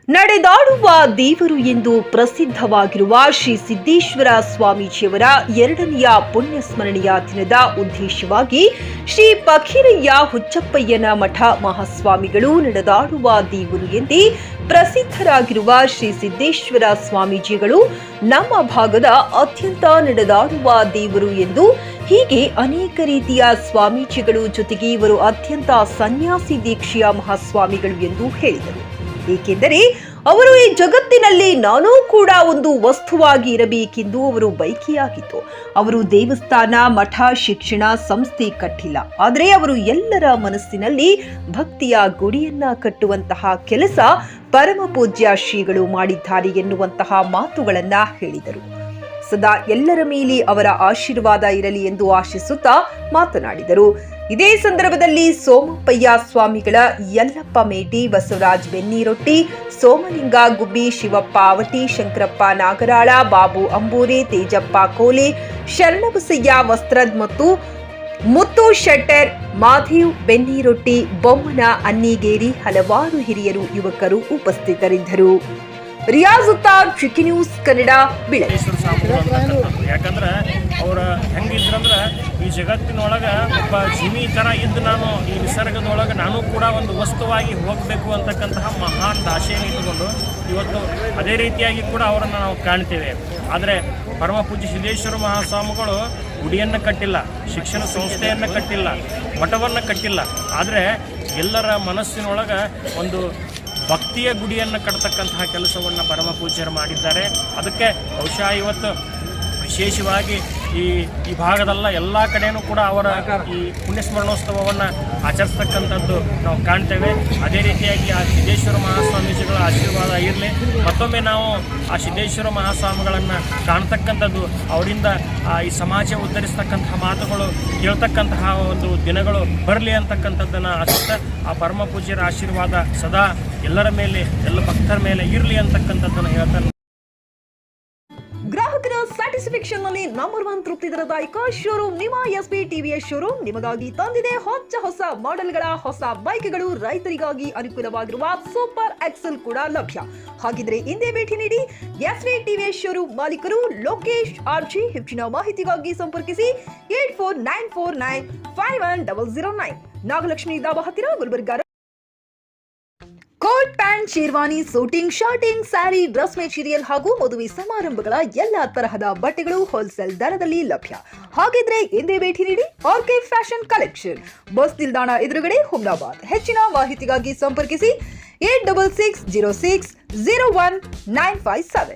ನಡೆದಾಡುವ ದೇವರು ಎಂದು ಪ್ರಸಿದ್ಧವಾಗಿರುವ ಶ್ರೀ ಸಿದ್ದೇಶ್ವರ ಸ್ವಾಮೀಜಿಯವರ 2ನೆಯ ಪುಣ್ಯಸ್ಮರಣೆಯ ದಿನದ ಉದ್ದೇಶವಾಗಿ ಶ್ರೀ ಫಕೀರಯ್ಯ ಹುಚ್ಚಪ್ಪಯ್ಯನ ಮಠ ಮಹಾಸ್ವಾಮಿಗಳು ನಡೆದಾಡುವ ದೇವರು ಎಂದೇ ಪ್ರಸಿದ್ಧರಾಗಿರುವ ಶ್ರೀ ಸಿದ್ದೇಶ್ವರ ಸ್ವಾಮೀಜಿಗಳು ನಮ್ಮ ಭಾಗದ ಅತ್ಯಂತ ನಡೆದಾಡುವ ದೇವರು ಎಂದು ಹೀಗೆ ಅನೇಕ ರೀತಿಯ ಸ್ವಾಮೀಜಿಗಳು ಜೊತೆಗೆ ಇವರು ಅತ್ಯಂತ ಸನ್ಯಾಸಿ ದೀಕ್ಷೆಯ ಮಹಾಸ್ವಾಮಿಗಳು ಎಂದು ಹೇಳಿದರು. ಏಕೆಂದರೆ ಅವರು ಈ ಜಗತ್ತಿನಲ್ಲಿ ನಾನೂ ಕೂಡ ಒಂದು ವಸ್ತುವಾಗಿ ಇರಬೇಕೆಂದು ಅವರು ಬಯಕೆಯಾಗಿತ್ತು. ಅವರು ದೇವಸ್ಥಾನ, ಮಠ, ಶಿಕ್ಷಣ ಸಂಸ್ಥೆ ಕಟ್ಟಿಲ್ಲ. ಆದರೆ ಅವರು ಎಲ್ಲರ ಮನಸ್ಸಿನಲ್ಲಿ ಭಕ್ತಿಯ ಗುಡಿಯನ್ನ ಕಟ್ಟುವಂತಹ ಕೆಲಸ ಪರಮ ಪೂಜ್ಯ ಶ್ರೀಗಳು ಮಾಡಿದ್ದಾರೆ ಎನ್ನುವಂತಹ ಮಾತುಗಳನ್ನ ಹೇಳಿದರು. ಸದಾ ಎಲ್ಲರ ಮೇಲೆ ಅವರ ಆಶೀರ್ವಾದ ಇರಲಿ ಎಂದು ಆಶಿಸುತ್ತಾ ಮಾತನಾಡಿದರು. ಇದೇ ಸಂದರ್ಭದಲ್ಲಿ ಸೋಮಪ್ಪಯ್ಯ ಸ್ವಾಮಿಗಳ, ಯಲ್ಲಪ್ಪ ಮೇಟಿ, ಬಸವರಾಜ್ ಬೆನ್ನಿರೊಟ್ಟಿ, ಸೋಮಲಿಂಗ ಗುಬ್ಬಿ, ಶಿವಪ್ಪ ಅವಟಿ, ಶಂಕರಪ್ಪ ನಾಗರಾಳ, ಬಾಬು ಅಂಬೂರೆ, ತೇಜಪ್ಪ ಕೋಲೆ, ಶರಣಬಸಯ್ಯ ವಸ್ತ್ರದ್ ಮತ್ತು ಮುತ್ತು ಶೆಟ್ಟರ್, ಮಾಧೀವ್ ಬೆನ್ನಿರೊಟ್ಟಿ, ಬೊಮ್ಮನ ಅನ್ನಿಗೇರಿ, ಹಲವಾರು ಹಿರಿಯರು, ಯುವಕರು ಉಪಸ್ಥಿತರಿದ್ದರು. ರಿಯಾಜುತ್ತಾರ್, ಚಿಕ್ಕಿ ನ್ಯೂಸ್ ಕನ್ನಡ, ಬಿಳಗಿ. ಯಾಕಂದ್ರೆ ಅವ್ರ ಹೆಂಗಿದ್ರಂದ್ರೆ ಈ ಜಗತ್ತಿನೊಳಗೆ ಒಬ್ಬ ಜೀವಿ ಥರ ಇದ್ದು ನಾನು ಈ ನಿಸರ್ಗದೊಳಗೆ ನಾನು ಕೂಡ ಒಂದು ವಸ್ತುವಾಗಿ ಹೋಗಬೇಕು ಅಂತಕ್ಕಂತಹ ಮಹಾನ್ ಆಶೆಯನ್ನು ಇಟ್ಟುಕೊಂಡು ಇವತ್ತು ಅದೇ ರೀತಿಯಾಗಿ ಕೂಡ ಅವರನ್ನು ನಾವು ಕಾಣ್ತೇವೆ. ಆದರೆ ಪರಮ ಪೂಜ್ಯ ಸಿದ್ದೇಶ್ವರ ಮಹಾಸ್ವಾಮಿಗಳು ಗುಡಿಯನ್ನು ಕಟ್ಟಿಲ್ಲ, ಶಿಕ್ಷಣ ಸಂಸ್ಥೆಯನ್ನು ಕಟ್ಟಿಲ್ಲ, ಮಠವನ್ನು ಕಟ್ಟಿಲ್ಲ. ಆದರೆ ಎಲ್ಲರ ಮನಸ್ಸಿನೊಳಗೆ ಒಂದು ಭಕ್ತಿಯ ಗುಡಿಯನ್ನು ಕಟ್ಟತಕ್ಕಂತಹ ಕೆಲಸವನ್ನು ಪರಮ ಪೂಜ್ಯರು ಮಾಡಿದ್ದಾರೆ. ಅದಕ್ಕೆ ಬಹುಶಃ ಇವತ್ತು ವಿಶೇಷವಾಗಿ ಈ ಭಾಗದಲ್ಲ ಎಲ್ಲ ಕಡೆಯೂ ಕೂಡ ಅವರ ಈ ಪುಣ್ಯಸ್ಮರಣೋತ್ಸವವನ್ನು ಆಚರಿಸ್ತಕ್ಕಂಥದ್ದು ನಾವು ಕಾಣ್ತೇವೆ. ಅದೇ ರೀತಿಯಾಗಿ ಆ ಸಿದ್ದೇಶ್ವರ ಮಹಾಸ್ವಾಮೀಜಿಗಳ ಆಶೀರ್ವಾದ ಇರಲಿ. ಮತ್ತೊಮ್ಮೆ ನಾವು ಆ ಸಿದ್ದೇಶ್ವರ ಮಹಾಸ್ವಾಮಿಗಳನ್ನು ಕಾಣ್ತಕ್ಕಂಥದ್ದು, ಅವರಿಂದ ಈ ಸಮಾಜ ಉದ್ಧರಿಸ್ತಕ್ಕಂತಹ ಮಾತುಗಳು ಕೇಳ್ತಕ್ಕಂತಹ ಒಂದು ದಿನಗಳು ಬರಲಿ ಅಂತಕ್ಕಂಥದ್ದನ್ನು ಆಶಿಸ್ತಾ ಆ ಪರಮ ಪೂಜ್ಯರ ಆಶೀರ್ವಾದ ಸದಾ ಎಲ್ಲರ ಮೇಲೆ, ಎಲ್ಲ ಭಕ್ತರ ಮೇಲೆ ಇರಲಿ ಅಂತಕ್ಕಂಥದ್ದನ್ನು ಹೇಳ್ತಾನೆ. ಗ್ರಾಹಕರ ಸ್ಯಾಟಿಸ್ಫ್ಯಾಕ್ಷನ್ ನಲ್ಲಿ ನಂಬರ್ 1 ತೃಪ್ತಿದಾಯಕ ಶೋರೂಮ್ ನಿಮ್ಮ ಎಸ್ಪಿ ಟಿವಿಎಸ್ ಶೋರೂಮ್ ನಿಮಗಾಗಿ ತಂದಿದೆ ಹೊಸ ಮಾಡೆಲ್ಗಳ ಹೊಸ ಬೈಕ್ಗಳು. ರೈತರಿಗಾಗಿ ಅನುಕೂಲವಾಗಿರುವ ಸೂಪರ್ ಎಕ್ಸೆಲ್ ಕೂಡ ಲಭ್ಯ. ಹಾಗಿದ್ರೆ ಹಿಂದೆ ಭೇಟಿ ನೀಡಿ ಎಸ್ಪಿ ಟಿವಿಎಸ್ ಶೋರೂಮ್ ಮಾಲೀಕರು ಲೋಕೇಶ್ ಆರ್ಜಿ. ಹೆಚ್ಚಿನ ಮಾಹಿತಿಗಾಗಿ ಸಂಪರ್ಕಿಸಿ 8494951009, ನಾಗಲಕ್ಷ್ಮಿ ದಾಬಾ ಹತ್ತಿರ, Gulbarga. Coat pant, sherwani, suiting, shirting, sari, dress material ಹಾಗೂ ಮದುವೆ ಸಮಾರಂಭಗಳ ಎಲ್ಲ ತರಹದ ಬಟ್ಟೆಗಳು ಹೋಲ್ಸೇಲ್ ದರದಲ್ಲಿ ಲಭ್ಯ. ಹಾಗಿದ್ರೆ ಹಿಂದೆ ಭೇಟಿ ನೀಡಿ ಆರ್ಕೆ ಫ್ಯಾಷನ್ ಕಲೆಕ್ಷನ್, ಬಸ್ ನಿಲ್ದಾಣ ಎದುರುಗಡೆ, ಹುಮ್ನಾಬಾದ್. ಹೆಚ್ಚಿನ ಮಾಹಿತಿಗಾಗಿ ಸಂಪರ್ಕಿಸಿ 8660601957.